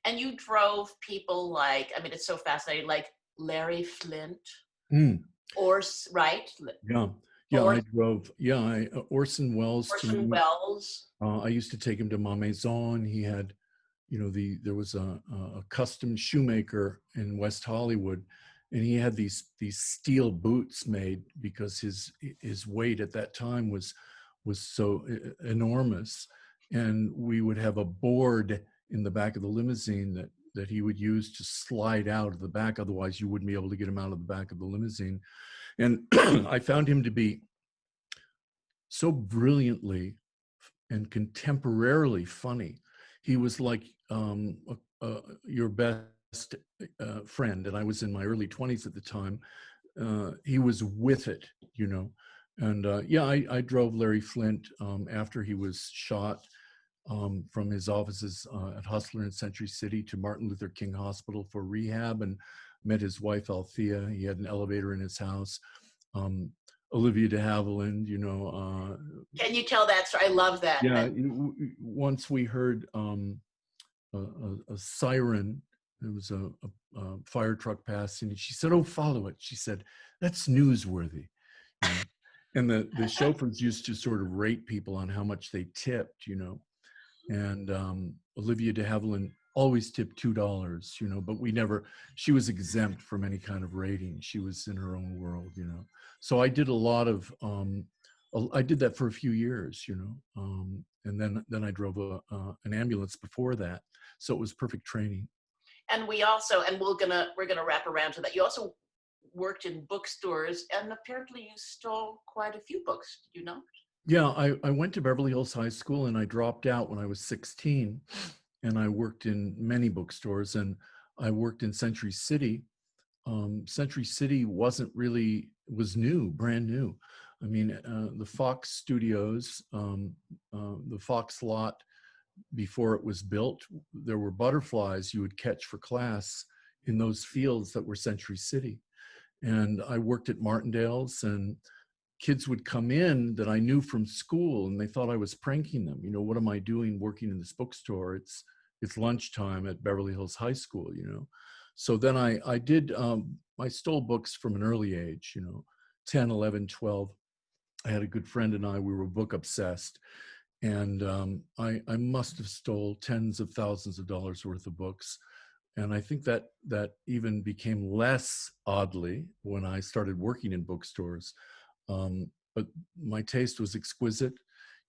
And you drove people like, I mean, it's so fascinating, like Larry Flint, right? Yeah, I drove, Orson Welles. Orson Welles. I used to take him to Ma Maison. He had, you know, there was a custom shoemaker in West Hollywood, and he had these steel boots made because his weight at that time was so enormous. And we would have a board in the back of the limousine that he would use to slide out of the back. Otherwise, you wouldn't be able to get him out of the back of the limousine. And I found him to be so brilliantly and contemporarily funny. He was like your best friend, and I was in my early 20s at the time. He was with it, you know. And I drove Larry Flint after he was shot from his offices at Hustler in Century City to Martin Luther King Hospital for rehab, and met his wife Althea. He had an elevator in his house. Olivia de Havilland, you know. Can you tell that story? I love that. Yeah, once we heard a siren. There was a fire truck passing, and she said, "Oh, follow it." She said, "That's newsworthy." You know? And the chauffeurs used to sort of rate people on how much they tipped, you know. And Olivia de Havilland always tipped $2, you know, but she was exempt from any kind of rating. She was in her own world, you know. So I did a lot of, I did that for a few years, you know, and then I drove an ambulance before that. So it was perfect training. And we also, and we're gonna wrap around to that. You also worked in bookstores, and apparently you stole quite a few books, did you know? Yeah, I went to Beverly Hills High School, and I dropped out when I was 16, and I worked in many bookstores, and I worked in Century City. Century City was new, brand new. I mean, the Fox Studios, the Fox lot, before it was built, there were butterflies you would catch for class in those fields that were Century City. And I worked at Martindale's, and kids would come in that I knew from school, and they thought I was pranking them. You know, what am I doing working in this bookstore? It's lunchtime at Beverly Hills High School, you know. So then I stole books from an early age, you know, 10, 11, 12. I had a good friend and we were book obsessed. And I must have stole tens of thousands of dollars worth of books. And I think that even became less, oddly, when I started working in bookstores. But my taste was exquisite.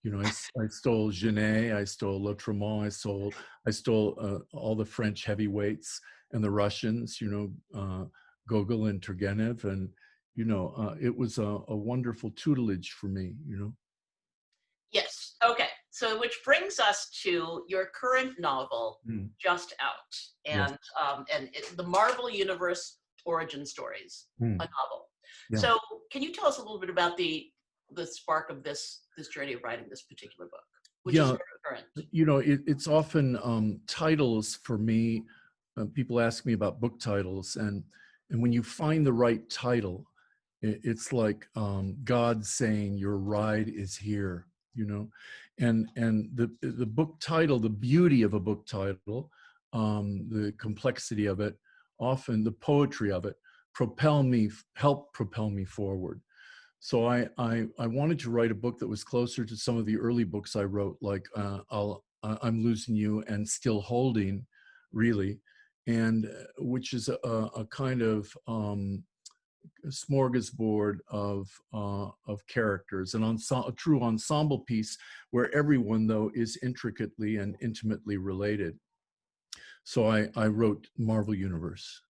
You know, I stole Genet, I stole Lautréamont, I stole all the French heavyweights and the Russians, you know, Gogol and Turgenev. And, you know, it was a wonderful tutelage for me, you know. Yes. Okay. So, which brings us to your current novel, just out, and yes. The Marvel Universe Origin Stories, a novel. Yeah. So, can you tell us a little bit about the spark of this journey of writing this particular book, which is very current? You know, it's often titles for me. People ask me about book titles, and when you find the right title, it's like God saying, "Your ride is here." you know, and the book title, the beauty of a book title, the complexity of it, often the poetry of it, help propel me forward. So I wanted to write a book that was closer to some of the early books I wrote, like I'm Losing You and Still Holding, really, and which is a kind of smorgasbord of characters, a true ensemble piece where everyone, though, is intricately and intimately related. So I wrote Marvel Universe.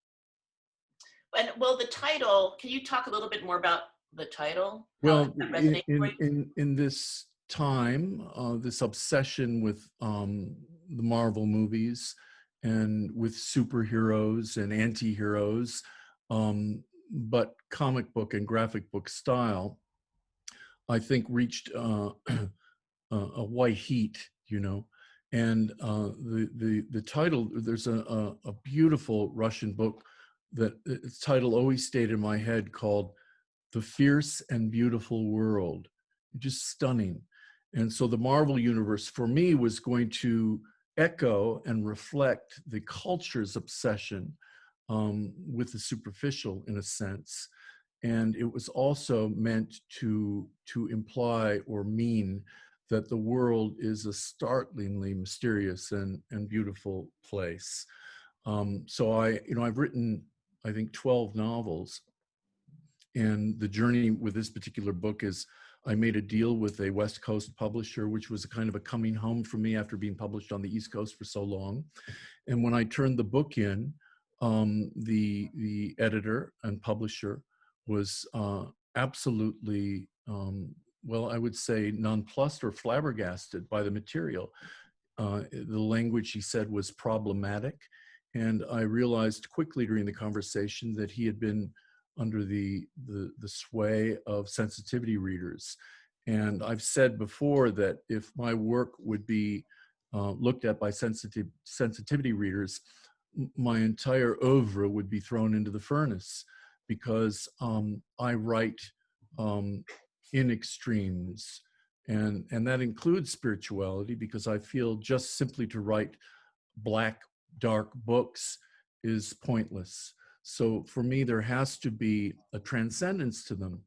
And well, the title, can you talk a little bit more about the title? Well, in this time, this obsession with the Marvel movies and with superheroes and anti-heroes, but comic book and graphic book style, I think reached a white heat, you know. And the title, there's a beautiful Russian book that its title always stayed in my head, called The Fierce and Beautiful World. Just stunning. And so the Marvel Universe for me was going to echo and reflect the culture's obsession with the superficial, in a sense. And it was also meant to imply or mean that the world is a startlingly mysterious and beautiful place. So I've written, I think, 12 novels. And the journey with this particular book is I made a deal with a West Coast publisher, which was a kind of a coming home for me after being published on the East Coast for so long. And when I turned the book in, the editor and publisher was absolutely, well, I would say nonplussed or flabbergasted by the material. The language, he said, was problematic. And I realized quickly during the conversation that he had been under the sway of sensitivity readers. And I've said before that if my work would be looked at by sensitivity readers, my entire oeuvre would be thrown into the furnace, because I write in extremes. And that includes spirituality, because I feel just simply to write black, dark books is pointless. So for me, there has to be a transcendence to them.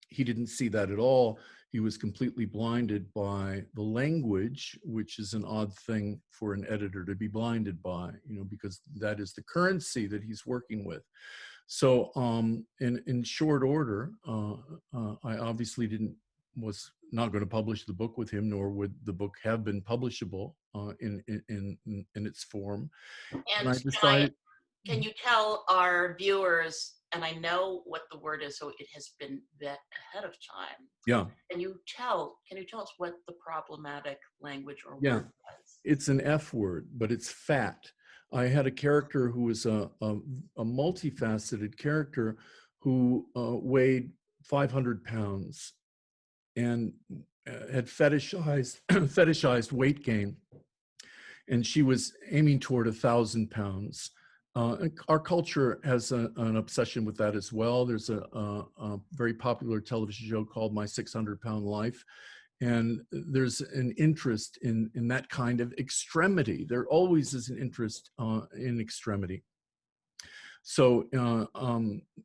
He didn't see that at all. He was completely blinded by the language, which is an odd thing for an editor to be blinded by, you know, because that is the currency that he's working with. So in short order, I obviously was not going to publish the book with him, nor would the book have been publishable in its form. And I decided. Can you tell our viewers, and I know what the word is, so it has been vet ahead of time. Yeah. Can you tell us what the problematic language or Yeah. word was? It's an F word, but it's fat. I had a character who was a multifaceted character who weighed 500 pounds and had fetishized weight gain. And she was aiming toward 1,000 pounds. Our culture has an obsession with that as well. There's a very popular television show called My 600-Pound Life. And there's an interest in that kind of extremity. There always is an interest in extremity. So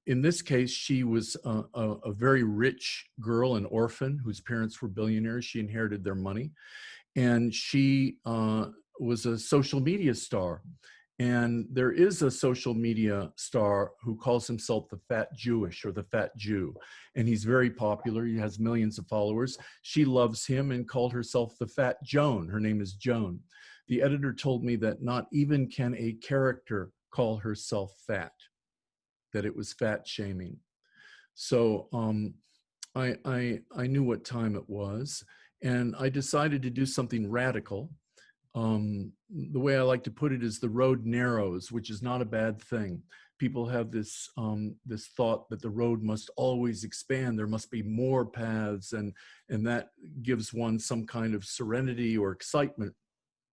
in this case, she was a very rich girl, an orphan whose parents were billionaires. She inherited their money. And she was a social media star. And there is a social media star who calls himself the Fat Jewish, or the Fat Jew. And he's very popular. He has millions of followers. She loves him and called herself the Fat Joan. Her name is Joan. The editor told me that not even can a character call herself fat, that it was fat shaming. So I knew what time it was, and I decided to do something radical. The way I like to put it is the road narrows, which is not a bad thing. People have this this thought that the road must always expand. There must be more paths, and that gives one some kind of serenity or excitement.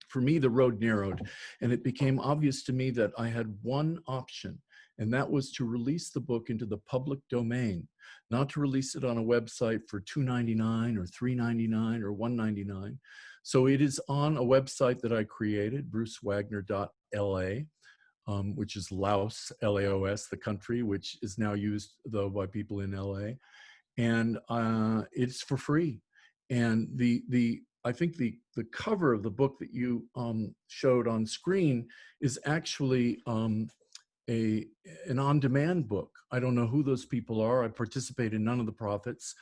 For me, the road narrowed, and it became obvious to me that I had one option, and that was to release the book into the public domain, not to release it on a website for $2.99 or $3.99 or $1.99. So it is on a website that I created, brucewagner.la, which is Laos, Laos, the country, which is now used though by people in LA, and it's for free. And I think the cover of the book that you showed on screen is actually an on-demand book. I don't know who those people are. I participate in none of the profits.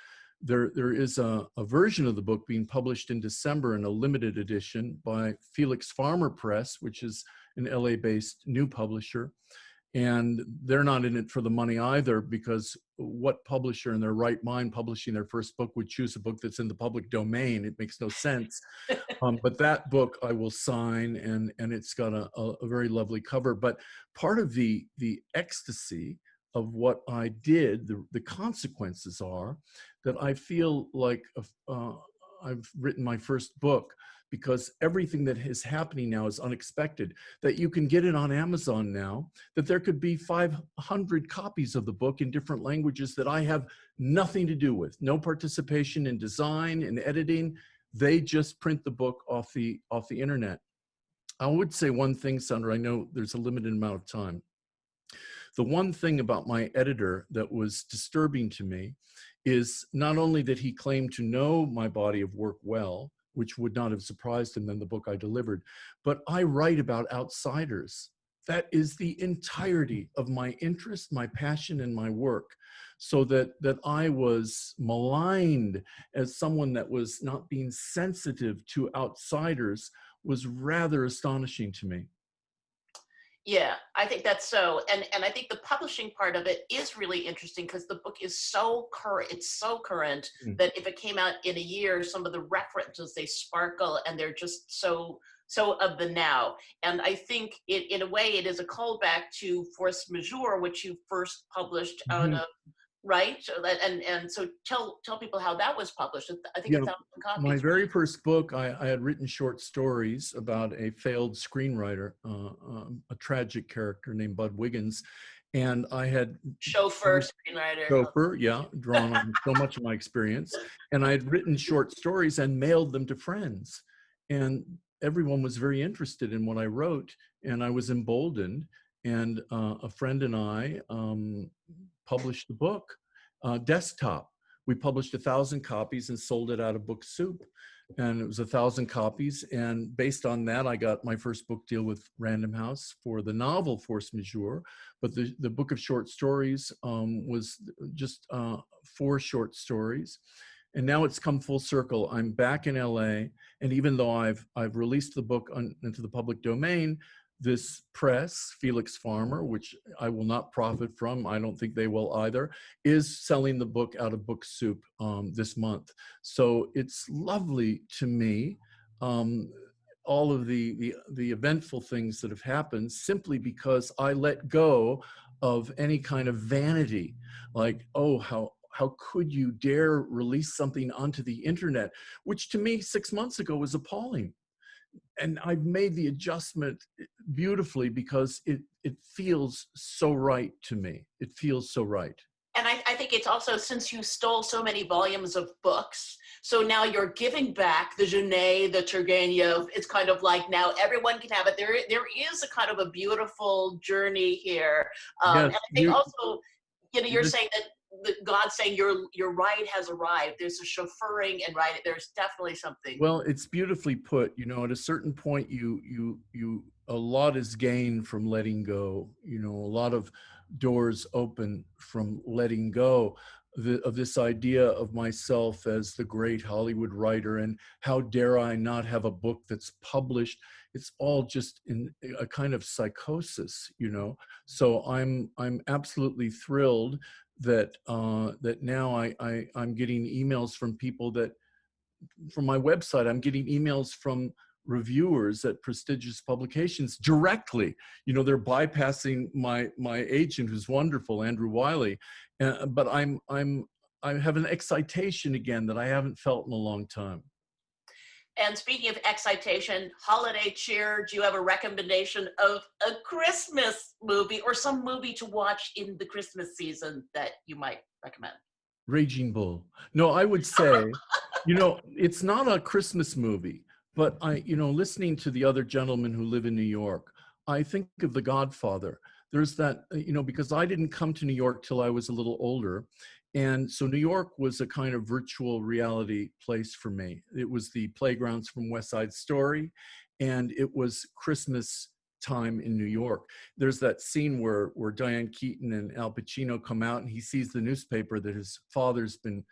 There is a version of the book being published in December in a limited edition by Felix Farmer Press, which is an LA-based new publisher. And they're not in it for the money either, because what publisher in their right mind publishing their first book would choose a book that's in the public domain? It makes no sense. But that book I will sign, and it's got a very lovely cover. But part of the ecstasy of what I did, the consequences are that I feel like I've written my first book, because everything that is happening now is unexpected, that you can get it on Amazon now, that there could be 500 copies of the book in different languages that I have nothing to do with, no participation in design and editing. They just print the book off the internet. I would say one thing, Sandra, I know there's a limited amount of time. The one thing about my editor that was disturbing to me is not only that he claimed to know my body of work well, which would not have surprised him in the book I delivered, but I write about outsiders. That is the entirety of my interest, my passion, and my work. So that I was maligned as someone that was not being sensitive to outsiders was rather astonishing to me. Yeah, I think that's so, and I think the publishing part of it is really interesting, because the book is so current. It's so current that if it came out in a year, some of the references, they sparkle, and they're just so of the now. And I think in a way, it is a callback to Force Majeure, which you first published out of, right? So and so tell people how that was published. I think 1,000 copies. My very first book, I had written short stories about a failed screenwriter, a tragic character named Bud Wiggins, and I had screenwriter, yeah, drawn on so much of my experience, and I had written short stories and mailed them to friends, and everyone was very interested in what I wrote, and I was emboldened, and a friend and I published the book, desktop. We published 1,000 copies and sold it out of Book Soup, and it was 1,000 copies. And based on that, I got my first book deal with Random House for the novel Force Majeure. But the book of short stories was just 4 short stories. And now it's come full circle. I'm back in LA, and even though I've released the book into the public domain, this press, Felix Farmer, which I will not profit from, I don't think they will either, is selling the book out of Book Soup this month. So it's lovely to me, all of the eventful things that have happened, simply because I let go of any kind of vanity, like, oh, how could you dare release something onto the internet, which to me 6 months ago was appalling. And I've made the adjustment beautifully, because it feels so right to me. It feels so right. And I think it's also, since you stole so many volumes of books, so now you're giving back the Genet, the Turgenev. It's kind of like now everyone can have it. There is a kind of a beautiful journey here. Yes, and I think also, you're saying that God's saying your ride has arrived. There's a chauffeuring and ride. There's definitely something. Well, it's beautifully put. At a certain point, a lot is gained from letting go. A lot of doors open from letting go of this idea of myself as the great Hollywood writer, and how dare I not have a book that's published. It's all just in a kind of psychosis, So I'm absolutely thrilled that now I'm getting emails from people from my website. I'm getting emails from reviewers at prestigious publications directly. They're bypassing my agent, who's wonderful, Andrew Wiley. But I have an excitation again that I haven't felt in a long time. And speaking of excitation, holiday cheer, do you have a recommendation of a Christmas movie or some movie to watch in the Christmas season that you might recommend? Raging Bull. No, I would say, it's not a Christmas movie, but listening to the other gentlemen who live in New York, I think of The Godfather. There's that, because I didn't come to New York till I was a little older. And so New York was a kind of virtual reality place for me. It was the playgrounds from West Side Story, and it was Christmas time in New York. There's that scene where Diane Keaton and Al Pacino come out, and he sees the newspaper that his father's been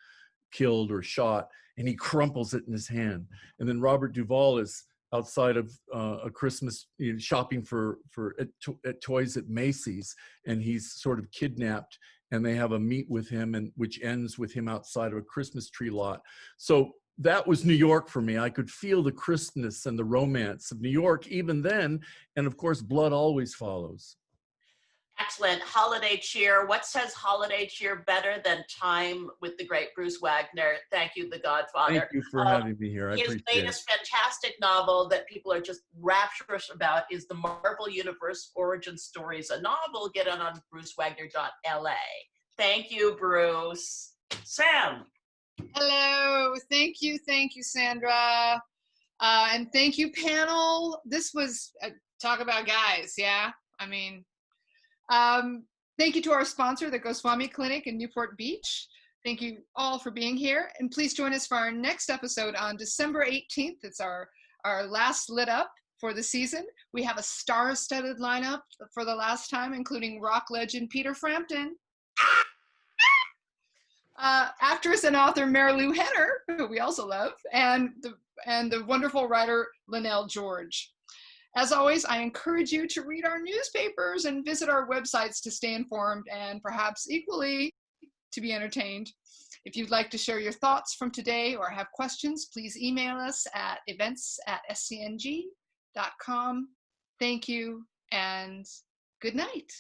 killed or shot, and he crumples it in his hand. And then Robert Duvall is outside of a Christmas shopping for toys at Macy's, and he's sort of kidnapped, and they have a meet with him, and which ends with him outside of a Christmas tree lot. So that was New York for me. I could feel the crispness and the romance of New York even then, and of course, Blood Always Follows. Excellent. Holiday cheer. What says holiday cheer better than time with the great Bruce Wagner? Thank you, The Godfather. Thank you for having me here. I His appreciate latest fantastic novel that people are just rapturous about is The Marvel Universe Origin Stories, a novel. Get it on brucewagner.la. Thank you, Bruce. Sam. Hello. Thank you, Sandra. And thank you, panel. This was talk about guys, yeah? I mean, thank you to our sponsor, the Goswami Clinic in Newport Beach. Thank you all for being here. And please join us for our next episode on December 18th. It's our last Lit Up for the season. We have a star-studded lineup for the last time, including rock legend Peter Frampton, actress and author Mary Lou Henner, who we also love, and the wonderful writer Linnell George. As always, I encourage you to read our newspapers and visit our websites to stay informed and perhaps equally to be entertained. If you'd like to share your thoughts from today or have questions, please email us at events@scng.com. Thank you and good night.